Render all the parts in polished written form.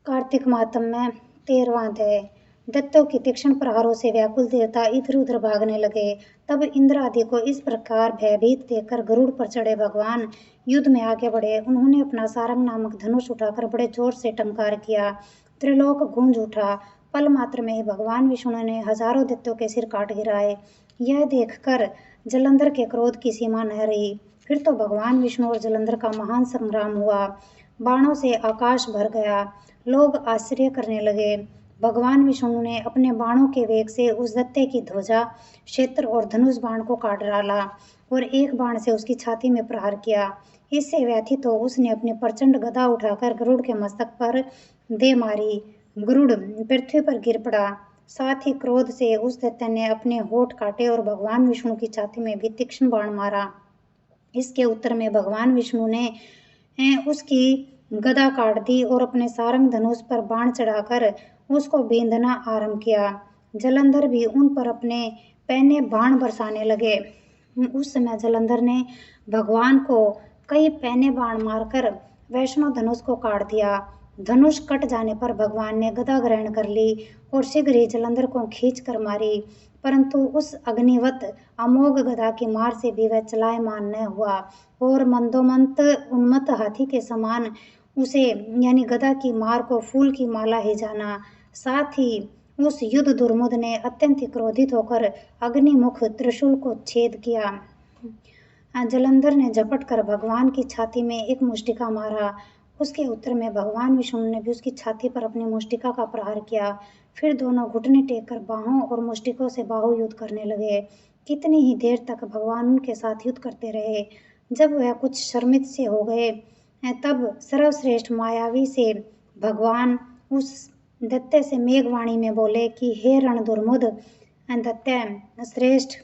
कार्तिक मातम में 13वां अध्याय। दैत्यों की तीक्ष्ण प्रहारों से व्याकुल देवता इधर उधर भागने लगे। तब इंद्र आदि को इस प्रकार भयभीत देखकर गरुड़ पर चढ़े भगवान युद्ध में आगे बढ़े। उन्होंने अपना सारंग नामक धनुष उठाकर बड़े जोर से टंकार किया। त्रिलोक गूंज उठा। पल मात्र में ही भगवान विष्णु ने हजारों दैत्यों के सिर काट गिराए। यह देखकर जलंधर के क्रोध की सीमा न रही। फिर तो भगवान विष्णु और जलंधर का महान संग्राम हुआ। बाणों से आकाश भर गया। लोग आश्चर्य करने लगे। भगवान विष्णु ने अपने बाणों के वेग से उस दैत्य की ध्वजा, क्षेत्र और धनुष बाण को काट डाला और एक बाण से उसकी छाती में प्रहार किया। इससे व्यथित हो उसने अपनी प्रचंड गदा उठाकर गरुड़ के मस्तक पर दे मारी। गरुड़ पृथ्वी पर गिर पड़ा। साथ ही क्रोध से उस दैत्य ने अपने होठ काटे और भगवान विष्णु की छाती में भी तीक्ष्ण बाण मारा। इसके उत्तर में भगवान विष्णु ने उसकी गदा काट दी और अपने सारंग धनुष पर बाण चढ़ाकर उसको बींधना आरंभ किया। जलंधर भी उन पर अपने पैने बाण बरसाने लगे। उस समय जलंधर ने भगवान को कई पैने बाण मारकर वैष्णव धनुष को काट दिया। धनुष कट जाने पर भगवान ने गदा ग्रहण कर ली और शीघ्र ही जलंधर को खींच कर मारी, परंतु उस अग्निवत अमोघ गदा की मार से भी वह चलायमान न हुआ और मंदोमंत उन्मत्त हाथी के समान उसे यानी गदा की मार को फूल की माला ही जाना। साथ ही उस युद्ध दुर्मुद ने अत्यंत क्रोधित होकर अग्निमुख त्रिशूल को छेद किया। जलंधर ने झपट कर भगवान की छाती में एक मुष्टिका मारा। उसके उत्तर में भगवान विष्णु ने भी उसकी छाती पर अपनी मुष्टिका का प्रहार किया। फिर दोनों घुटने टेक कर बाहों और मुष्टिकों से बाहु युद्ध करने लगे। कितनी ही देर तक भगवान उनके साथ युद्ध करते रहे। जब वह कुछ शर्मित से हो गए तब सर्वश्रेष्ठ मायावी से भगवान उस दैत्य से मेघवाणी में बोले कि हे रण दुर्मुद दैत्य श्रेष्ठ,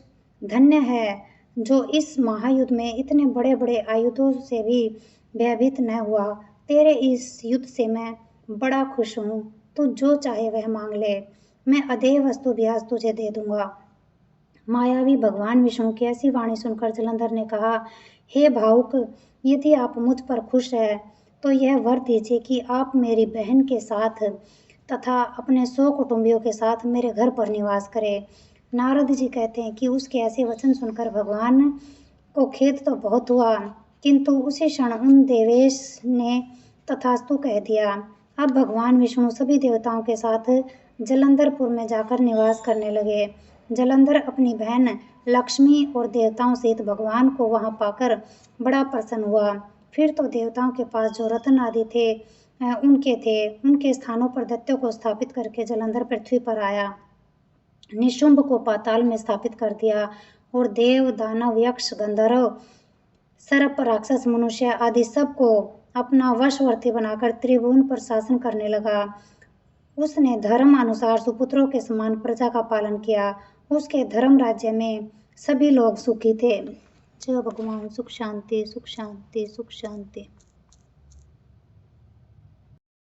धन्य है जो इस महायुद्ध में इतने बड़े बड़े आयुधों से भी भयभीत न हुआ। तेरे इस युद्ध से मैं बड़ा खुश हूँ। तू जो चाहे वह मांग ले, मैं अदेय वस्तु भी आज तुझे दे दूंगा। मायावी भगवान विष्णु की ऐसी वाणी सुनकर जलंधर ने कहा, हे भावुक, यदि आप मुझ पर खुश है तो यह वर दीजिए कि आप मेरी बहन के साथ तथा अपने 100 कुटुंबियों के साथ मेरे घर पर निवास करें। नारद जी कहते हैं कि उसके ऐसे वचन सुनकर भगवान को खेद तो बहुत हुआ, किंतु उसी क्षण उन देवेश ने तथास्तु कह दिया। अब भगवान विष्णु सभी देवताओं के साथ जलंधरपुर में जाकर निवास करने लगे। जलंधर अपनी बहन लक्ष्मी और देवताओं सहित भगवान को वहां पाकर बड़ा प्रसन्न हुआ। फिर तो देवताओं के पास जो रत्न आदि थे उनके स्थानों पर दैत्यों को स्थापित करके जलंधर पृथ्वी पर आया। निशुंभ को पाताल में स्थापित कर दिया और देव, दानव, यक्ष, गंधर्व, सर्प, राक्षस, मनुष्य आदि सबको अपना वशवर्ती बनाकर त्रिभुवन पर शासन करने लगा। उसने धर्म अनुसार सुपुत्रों के समान प्रजा का पालन किया। उसके धर्म राज्य में सभी लोग सुखी थे। जय भगवान। सुख शांति, सुख शांति, सुख शांति।